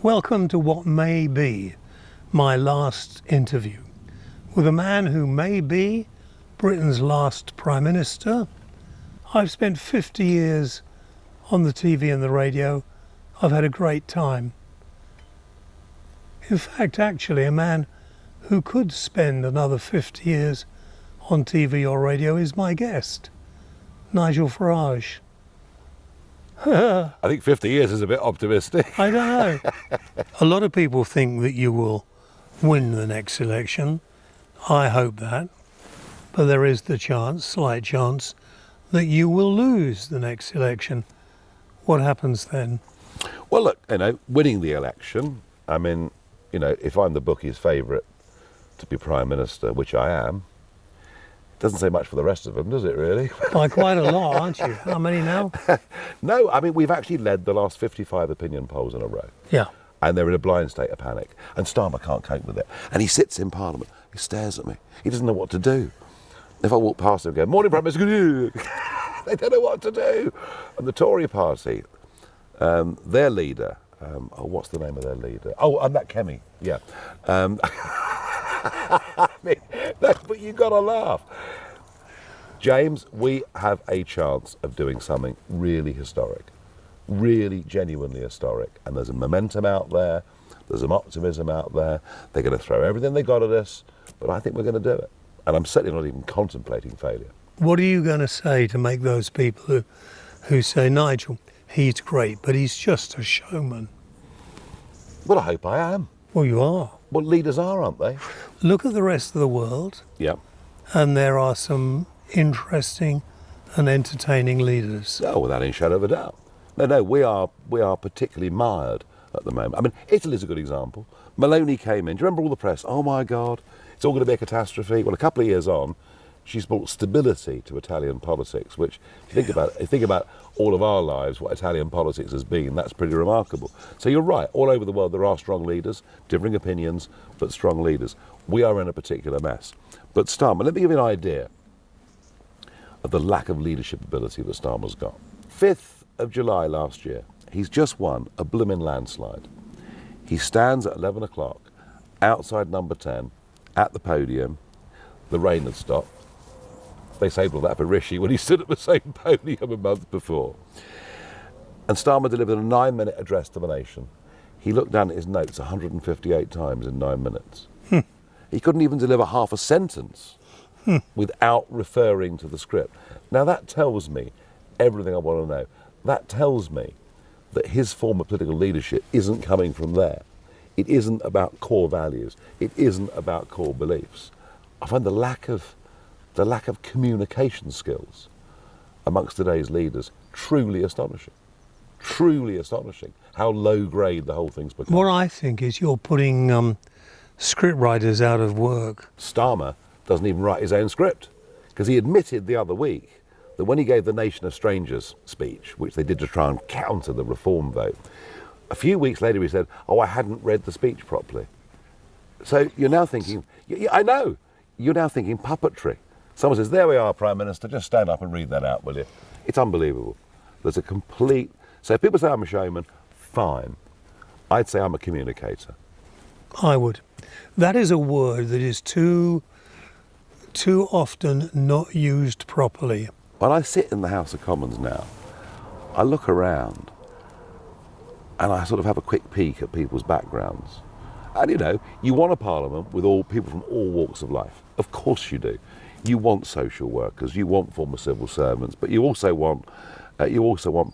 Welcome to what may be my last interview with a man who may be Britain's last Prime Minister. I've spent 50 years on the TV and the radio. I've had a great time. In fact, actually, a man who could spend another 50 years on TV or radio is my guest, Nigel Farage. I think 50 years is a bit optimistic. I don't know. A lot of people think that you will win the next election. I hope that. But there is the chance, slight chance, that you will lose the next election. What happens then? Well, look, winning the election, I mean, if I'm the bookies' favourite to be Prime Minister, which I am, it doesn't say much for the rest of them, does it really? By quite a lot, aren't you? How many now? No, I mean, we've actually led the last 55 opinion polls in a row. Yeah. And they're in a blind state of panic. And Starmer can't cope with it. And he sits in Parliament, he stares at me. He doesn't know what to do. If I walk past him and go, "Morning, Prime Minister," they don't know what to do. And the Tory party, their leader, what's the name of their leader? Oh, and that Kemi, yeah. I mean, but you got to laugh. James, we have a chance of doing something really historic, really genuinely historic. And there's a momentum out there, there's some optimism out there. They're going to throw everything they got at us, but I think we're going to do it. And I'm certainly not even contemplating failure. What are you going to say to make those people who say, "Nigel, he's great, but he's just a showman"? Well, I hope I am. Well, you are. Well, leaders are, aren't they? Look at the rest of the world. Yeah. And there are some interesting and entertaining leaders. Oh, without any shadow of a doubt. No, we are particularly mired at the moment. I mean, Italy's a good example. Meloni came in. Do you remember all the press? Oh my God, it's all going to be a catastrophe. Well, a couple of years on, she's brought stability to Italian politics, which, if you think about all of our lives, what Italian politics has been, that's pretty remarkable. So you're right, all over the world there are strong leaders, differing opinions, but strong leaders. We are in a particular mess. But Starmer, let me give you an idea of the lack of leadership ability that Starmer's got. 5th of July last year, he's just won a blooming landslide. He stands at 11 o'clock outside number 10 at the podium. The rain had stopped. They saved all that for Rishi when he stood at the same podium a month before. And Starmer delivered a 9-minute address to the nation. He looked down at his notes 158 times in 9 minutes. He couldn't even deliver half a sentence without referring to the script. Now that tells me everything I want to know. That tells me that his form of political leadership isn't coming from there. It isn't about core values. It isn't about core beliefs. I find the lack of communication skills amongst today's leaders truly astonishing. Truly astonishing how low grade the whole thing's become. What I think is you're putting script writers out of work. Starmer doesn't even write his own script, because he admitted the other week that when he gave the Nation of Strangers speech, which they did to try and counter the reform vote, a few weeks later he said, "Oh, I hadn't read the speech properly." So you're now thinking, I know, you're now thinking puppetry. Someone says, "There we are, Prime Minister, just stand up and read that out, will you?" It's unbelievable. There's a complete... So if people say I'm a showman, fine. I'd say I'm a communicator. I would. That is a word that is too often not used properly. When I sit in the House of Commons now, I look around and I sort of have a quick peek at people's backgrounds. And you want a parliament with all people from all walks of life. Of course you do. You want social workers, you want former civil servants, but you also want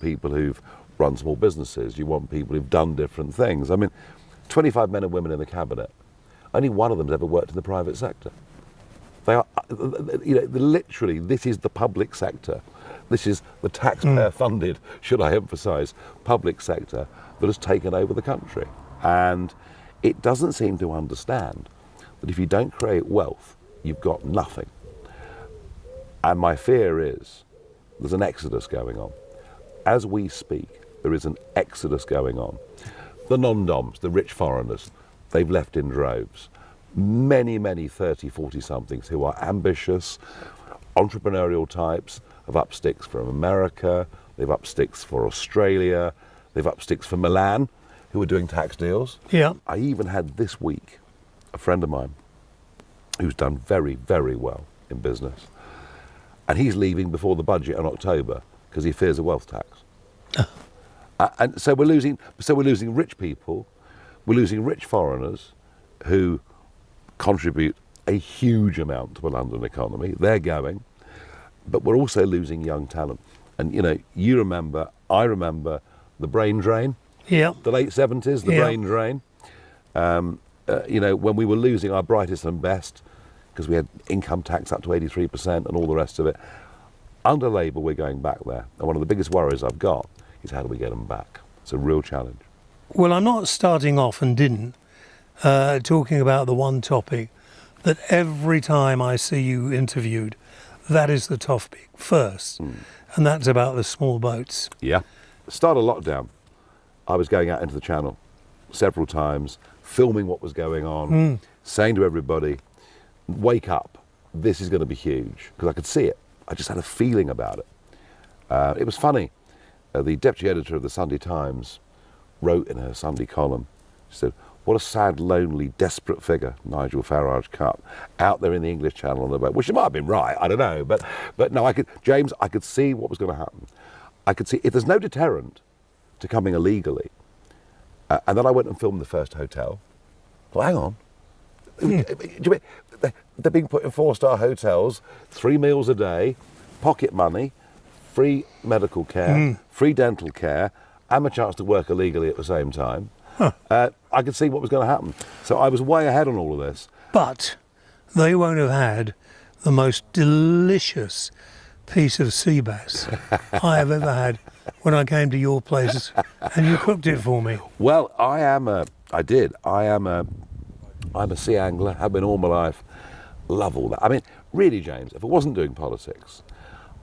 people who've run small businesses. You want people who've done different things. I mean, 25 men and women in the cabinet. Only one of them's ever worked in the private sector. They are, literally, this is the public sector. This is the taxpayer-funded, should I emphasise, public sector that has taken over the country. And it doesn't seem to understand that if you don't create wealth, you've got nothing. And my fear is there's an exodus going on. As we speak, there is an exodus going on. The non-doms, the rich foreigners, they've left in droves. Many, many 30, 40-somethings who are ambitious, entrepreneurial types, have upped sticks from America, they've upped sticks for Australia, they've upped sticks for Milan, who are doing tax deals. Yeah. I even had this week a friend of mine who's done very, very well in business, and he's leaving before the budget in October because he fears a wealth tax. And so we're losing rich people, we're losing rich foreigners who contribute a huge amount to the London economy. They're going, but we're also losing young talent. And you remember, I remember the brain drain. Yeah. The late 70s, the brain drain. When we were losing our brightest and best because we had income tax up to 83% and all the rest of it. Under Labour, we're going back there. And one of the biggest worries I've got is how do we get them back? It's a real challenge. Well, I'm not starting off and didn't talking about the one topic that every time I see you interviewed, that is the topic first. And that's about the small boats. Yeah. Start of lockdown, I was going out into the channel several times, filming what was going on, saying to everybody, wake up, this is going to be huge, because I could see it. I just had a feeling about it. It was funny. The deputy editor of the Sunday Times wrote in her Sunday column, she said, what a sad, lonely, desperate figure Nigel Farage cut out there in the English Channel on the boat. Well, she might have been right, I don't know. But no, I could see what was going to happen. I could see, if there's no deterrent to coming illegally, and then I went and filmed the first hotel. Well, hang on. They're being put in 4-star hotels, 3 meals a day, pocket money, free medical care, free dental care, and a chance to work illegally at the same time. I could see what was going to happen. So I was way ahead on all of this. But they won't have had the most delicious piece of sea bass I have ever had when I came to your place and you cooked it for me. Well, I'm a sea angler, have been all my life, love all that. I mean, really, James, if I wasn't doing politics,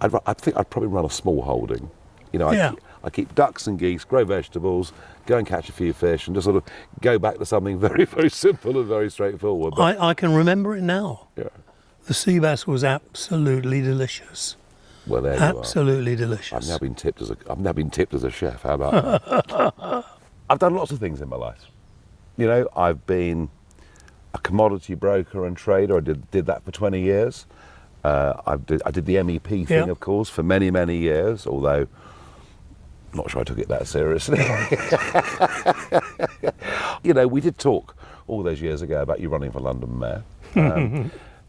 I think I'd probably run a small holding. I keep ducks and geese, grow vegetables, go and catch a few fish, and just sort of go back to something very, very simple and very straightforward. But I can remember it now. yeah. The sea bass was absolutely delicious. Well, there you Absolutely are. delicious. I've now been tipped as a chef. How about that? I've done lots of things in my life. I've been a commodity broker and trader. I did that for 20 years. I did the MEP thing, of course, for many, many years, although I'm not sure I took it that seriously. We did talk all those years ago about you running for London Mayor.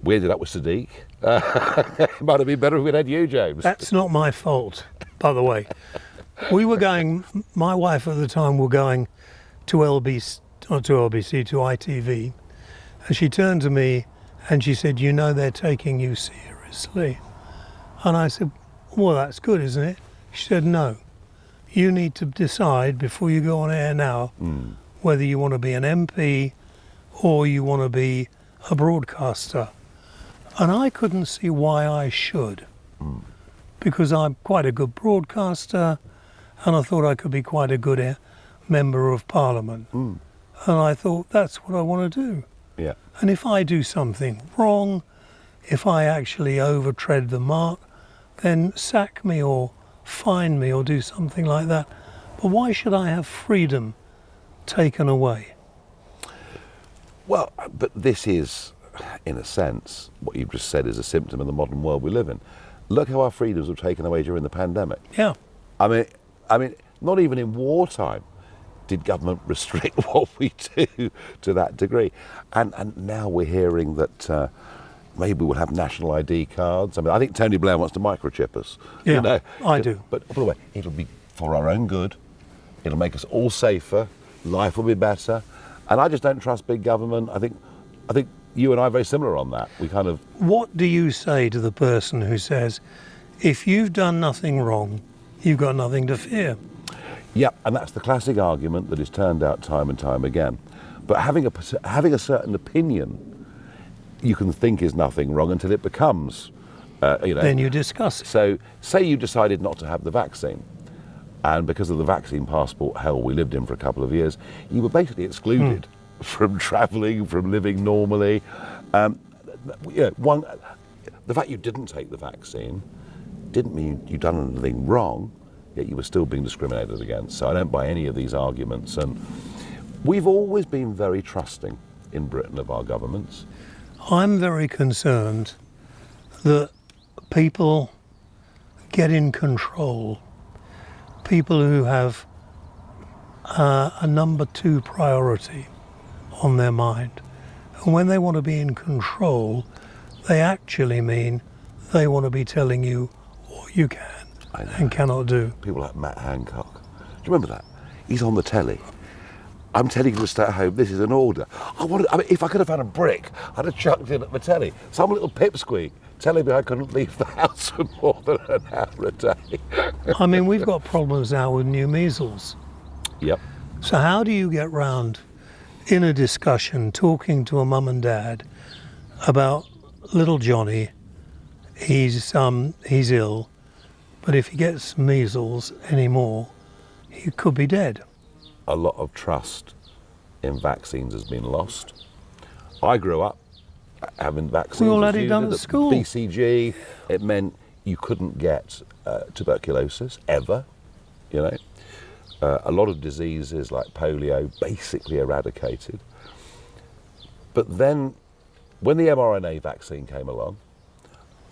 We ended up with Sadiq. It might have been better if we'd had you, James. That's not my fault, by the way. We were going, my wife at the time were going to LBC, not to LBC, to ITV. And she turned to me and she said, they're taking you seriously. And I said, well, that's good, isn't it? She said, no. You need to decide before you go on air now whether you want to be an MP or you want to be a broadcaster. And I couldn't see why I should, because I'm quite a good broadcaster and I thought I could be quite a good member of Parliament. And I thought, that's what I want to do. Yeah. And if I do something wrong, if I actually overtread the mark, then sack me or fine me or do something like that. But why should I have freedom taken away? Well, but this is, in a sense, what you've just said is a symptom of the modern world we live in. Look how our freedoms were taken away during the pandemic. Yeah. I mean, not even in wartime did government restrict what we do to that degree. And now we're hearing that maybe we'll have national ID cards. I think Tony Blair wants to microchip us. Yeah, I do. But by the way, it'll be for our own good. It'll make us all safer. Life will be better. And I just don't trust big government. I think you and I are very similar on that. What do you say to the person who says, if you've done nothing wrong, you've got nothing to fear? Yeah, and that's the classic argument that is turned out time and time again. But having a certain opinion you can think is nothing wrong until it becomes, Then you discuss it. So, say you decided not to have the vaccine, and because of the vaccine passport hell we lived in for a couple of years, you were basically excluded from travelling, from living normally. The fact you didn't take the vaccine didn't mean you'd done anything wrong. yet you were still being discriminated against. So I don't buy any of these arguments. And we've always been very trusting in Britain of our governments. I'm very concerned that people get in control, people who have a number two priority on their mind. And when they want to be in control, they actually mean they want to be telling you what you can and cannot do. People like Matt Hancock. Do you remember that? He's on the telly. I'm telling you to stay at home, this is an order. If I could have had a brick, I'd have chucked it at the telly. Some little pipsqueak telling me I couldn't leave the house for more than an hour a day. I mean, we've got problems now with new measles. Yep. So how do you get round in a discussion talking to a mum and dad about little Johnny? He's ill, but if he gets measles anymore, he could be dead. A lot of trust in vaccines has been lost. I grew up having vaccines. We all had it done at school. BCG, it meant you couldn't get tuberculosis ever, you know. A lot of diseases like polio basically eradicated. But then when the mRNA vaccine came along,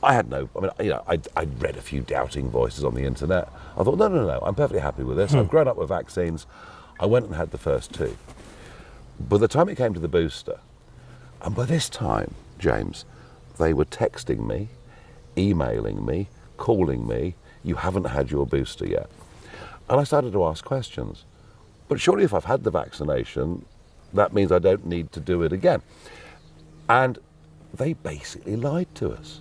I'd read a few doubting voices on the internet. I thought, no, I'm perfectly happy with this. I've grown up with vaccines. I went and had the first two. By the time it came to the booster, and by this time, James, they were texting me, emailing me, calling me, you haven't had your booster yet. And I started to ask questions. But surely if I've had the vaccination, that means I don't need to do it again. And they basically lied to us.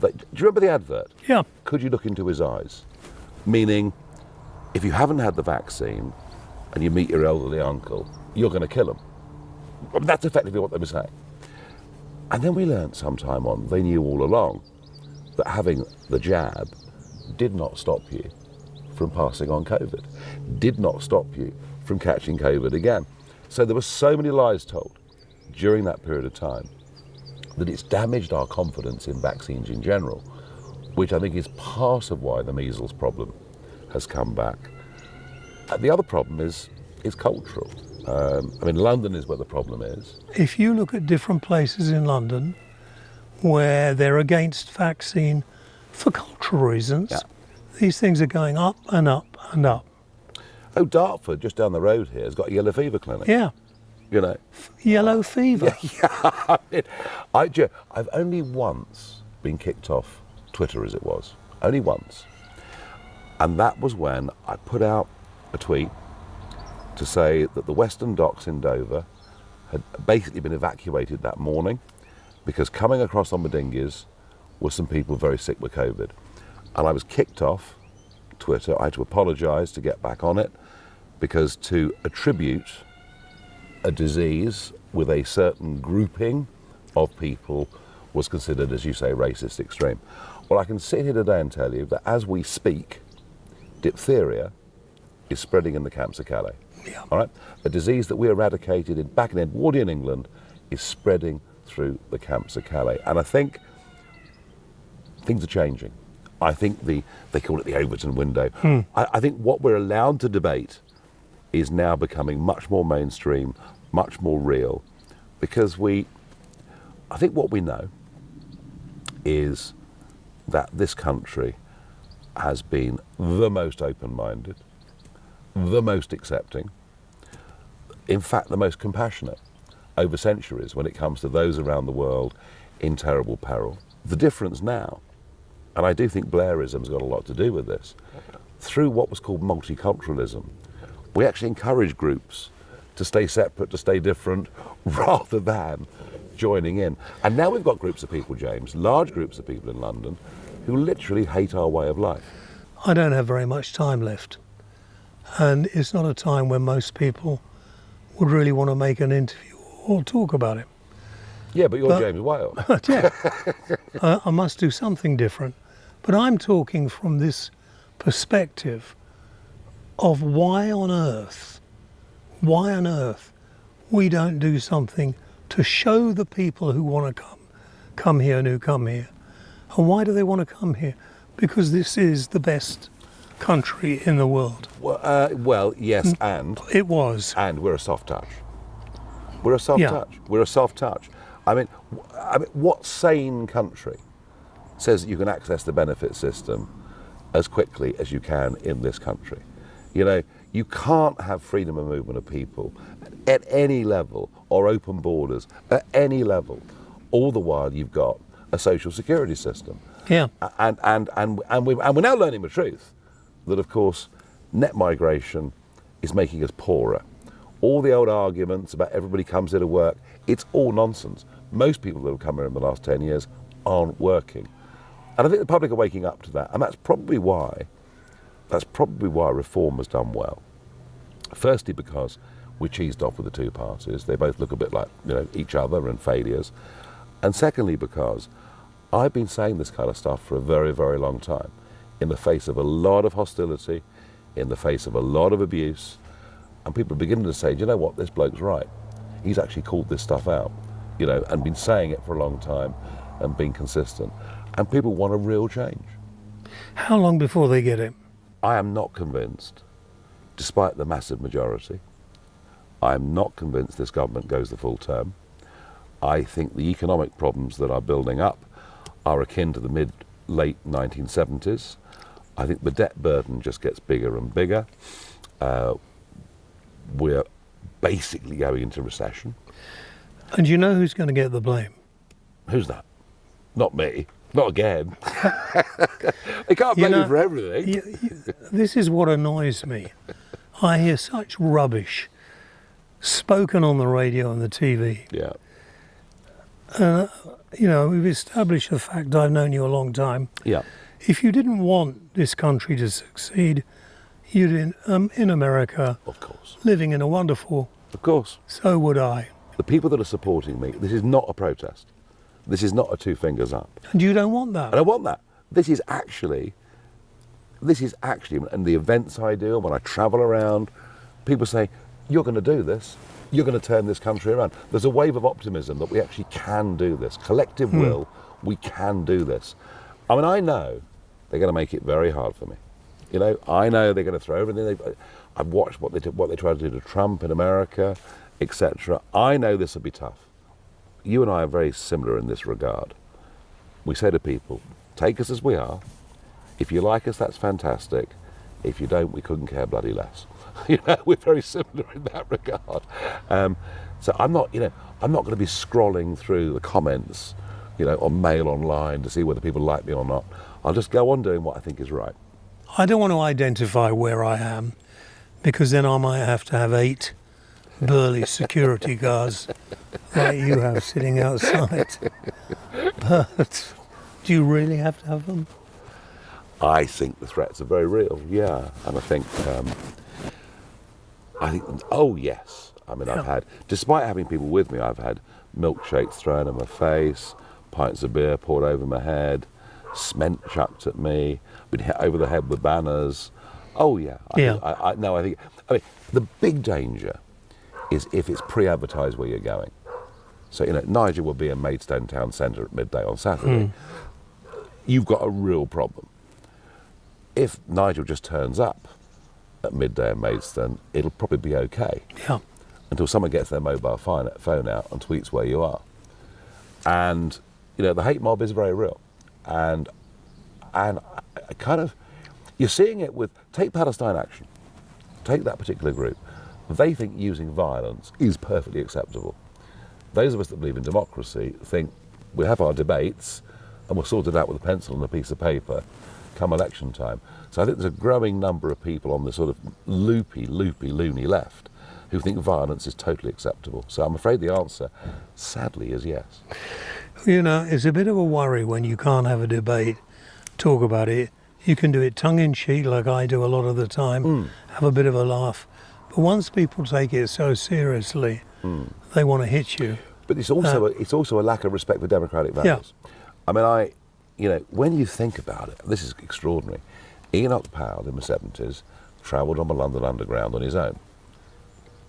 Do you remember the advert? Yeah. Could you look into his eyes? Meaning, if you haven't had the vaccine and you meet your elderly uncle, you're going to kill him. I mean, that's effectively what they were saying. And then we learned sometime on, they knew all along, that having the jab did not stop you from passing on COVID, did not stop you from catching COVID again. So there were so many lies told during that period of time that it's damaged our confidence in vaccines in general, which I think is part of why the measles problem has come back. The other problem is cultural. London is where the problem is. If you look at different places in London where they're against vaccine for cultural reasons, these things are going up and up and up. Oh, Dartford, just down the road here, has got a yellow fever clinic. Yeah. You know. Yellow fever. I've only once been kicked off Twitter, as it was. Only once. And that was when I put out a tweet to say that the Western Docks in Dover had basically been evacuated that morning because coming across on the dinghies were some people very sick with COVID. And I was kicked off Twitter. I had to apologise to get back on it because to attribute a disease with a certain grouping of people was considered, as you say, racist extreme. Well, I can sit here today and tell you that as we speak, diphtheria is spreading in the camps of Calais. Yeah. All right? A disease that we eradicated back in Edwardian England is spreading through the camps of Calais. And I think things are changing. I think they call it the Overton window. I think what we're allowed to debate is now becoming much more mainstream, much more real, because I think what we know is that this country has been the most open-minded, the most accepting, in fact the most compassionate over centuries when it comes to those around the world in terrible peril. The difference now, and I do think Blairism's got a lot to do with this, through what was called multiculturalism, we actually encourage groups to stay separate, to stay different, rather than joining in. And now we've got groups of people, James, large groups of people in London, who literally hate our way of life. I don't have very much time left. And it's not a time when most people would really want to make an interview or talk about it. Yeah, but you're James Whale. Yeah, I must do something different. But I'm talking from this perspective of why on earth we don't do something to show the people who want to come here and who come here. And why do they want to come here? Because this is the best country in the world. Well, yes, It was. and we're a soft touch. We're a soft Yeah. touch. We're a soft touch. I mean, what sane country says that you can access the benefit system as quickly as you can in this country? You know, you can't have freedom of movement of people at any level, or open borders at any level, all the while you've got a social security system. Yeah. And we're now learning the truth that, of course, net migration is making us poorer. All the old arguments about everybody comes here to work, it's all nonsense. Most people that have come here in the last 10 years aren't working. And I think the public are waking up to that, and that's probably why reform has done well. Firstly, because we cheesed off with the two parties. They both look a bit like, you know, each other and failures. And secondly, because I've been saying this kind of stuff for a very, very long time, in the face of a lot of hostility, in the face of a lot of abuse, and people are beginning to say, do you know what, this bloke's right. He's actually called this stuff out, you know, and been saying it for a long time and been consistent. And people want a real change. How long before they get it? I am not convinced, despite the massive majority, I am not convinced this government goes the full term. I think the economic problems that are building up are akin to the late 1970s. I think the debt burden just gets bigger and bigger. We're basically going into recession. And you know who's going to get the blame? Who's that? Not me. Not again. They can't blame me for everything. This is what annoys me. I hear such rubbish spoken on the radio and the TV. Yeah. You know, we've established the fact, I've known you a long time. Yeah. If you didn't want this country to succeed, you'd in America, Of course. living in a wonderful, Of course. so would I. The people that are supporting me, this is not a protest. This is not a two fingers up. And you don't want that. I don't want that. This is actually, and the events I do, when I travel around, people say, you're going to do this. You're going to turn this country around. There's a wave of optimism that we actually can do this. Collective will, we can do this. I mean, I know they're going to make it very hard for me. You know, I know they're going to throw everything. I've watched what they tried to do to Trump in America, etc. I know this will be tough. You and I are very similar in this regard. We say to people, take us as we are. If you like us, that's fantastic. If you don't, we couldn't care bloody less. You know, we're very similar in that regard. So I'm not going to be scrolling through the comments, you know, on Mail Online to see whether people like me or not. I'll just go on doing what I think is right. I don't want to identify where I am, because then I might have to have 8 burly security guards like you have sitting outside. But do you really have to have them? I think the threats are very real, yeah. And I think, oh yes. I mean, I've had, despite having people with me, I've had milkshakes thrown in my face, pints of beer poured over my head, cement chucked at me, been hit over the head with banners. Oh yeah. I think, the big danger is if it's pre-advertised where you're going. So, you know, Nigel will be in Maidstone Town Centre at midday on Saturday. You've got a real problem. If Nigel just turns up at midday in Maidstone, it'll probably be okay. Yeah. Until someone gets their mobile phone out and tweets where you are. And, you know, the hate mob is very real. And I kind of, you're seeing it with, take Palestine Action. Take that particular group. They think using violence is perfectly acceptable. Those of us that believe in democracy think we have our debates and we'll sort it out with a pencil and a piece of paper come election time. So I think there's a growing number of people on the sort of loony left who think violence is totally acceptable. So I'm afraid the answer, sadly, is yes. You know, it's a bit of a worry when you can't have a debate, talk about it. You can do it tongue-in-cheek like I do a lot of the time, have a bit of a laugh. But once people take it so seriously, they want to hit you. But it's also a lack of respect for democratic values. Yeah. I mean, when you think about it, this is extraordinary. Enoch Powell in the 70s travelled on the London Underground on his own.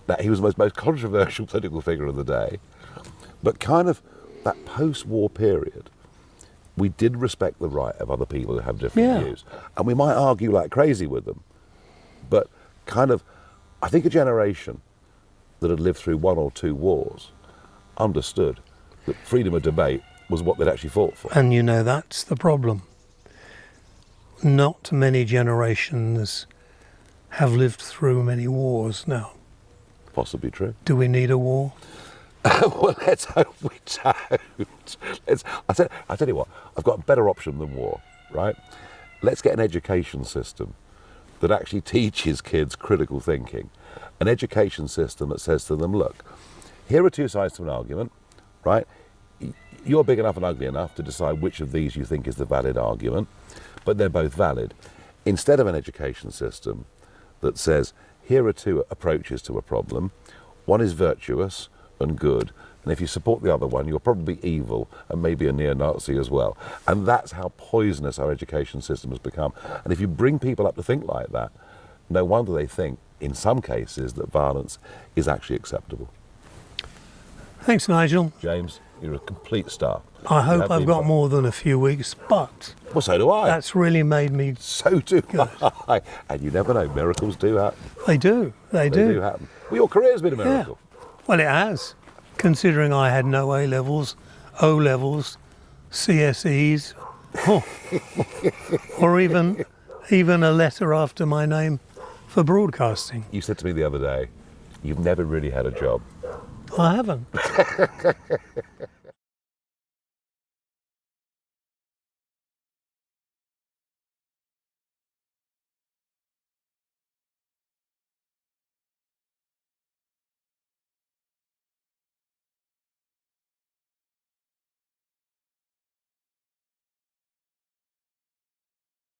Now, he was the most controversial political figure of the day, but kind of that post-war period, we did respect the right of other people who have different Yeah. views. And we might argue like crazy with them. But kind of, I think a generation that had lived through 1 or 2 wars understood that freedom of debate was what they'd actually fought for. And you know, that's the problem. Not many generations have lived through many wars now. Possibly true. Do we need a war? Well, let's hope we don't. I tell you what, I've got a better option than war, right? Let's get an education system that actually teaches kids critical thinking. An education system that says to them, look, here are 2 sides to an argument, right? You're big enough and ugly enough to decide which of these you think is the valid argument, but they're both valid. Instead of an education system that says, here are 2 approaches to a problem. One is virtuous and good, and if you support the other one, you're probably evil and maybe a neo-Nazi as well. And that's how poisonous our education system has become. And if you bring people up to think like that, no wonder they think, in some cases, that violence is actually acceptable. Thanks, Nigel. James, you're a complete star. I You hope have I've been got fun. more than a few weeks, but Well, so do I. that's really made me... So do I. And you never know, miracles do happen. They do. They They do do. happen. Well, your career's been a Yeah. miracle. Well, it has, considering I had no A-levels, O-levels, CSEs, or even a letter after my name for broadcasting. You said to me the other day, you've never really had a job. I haven't.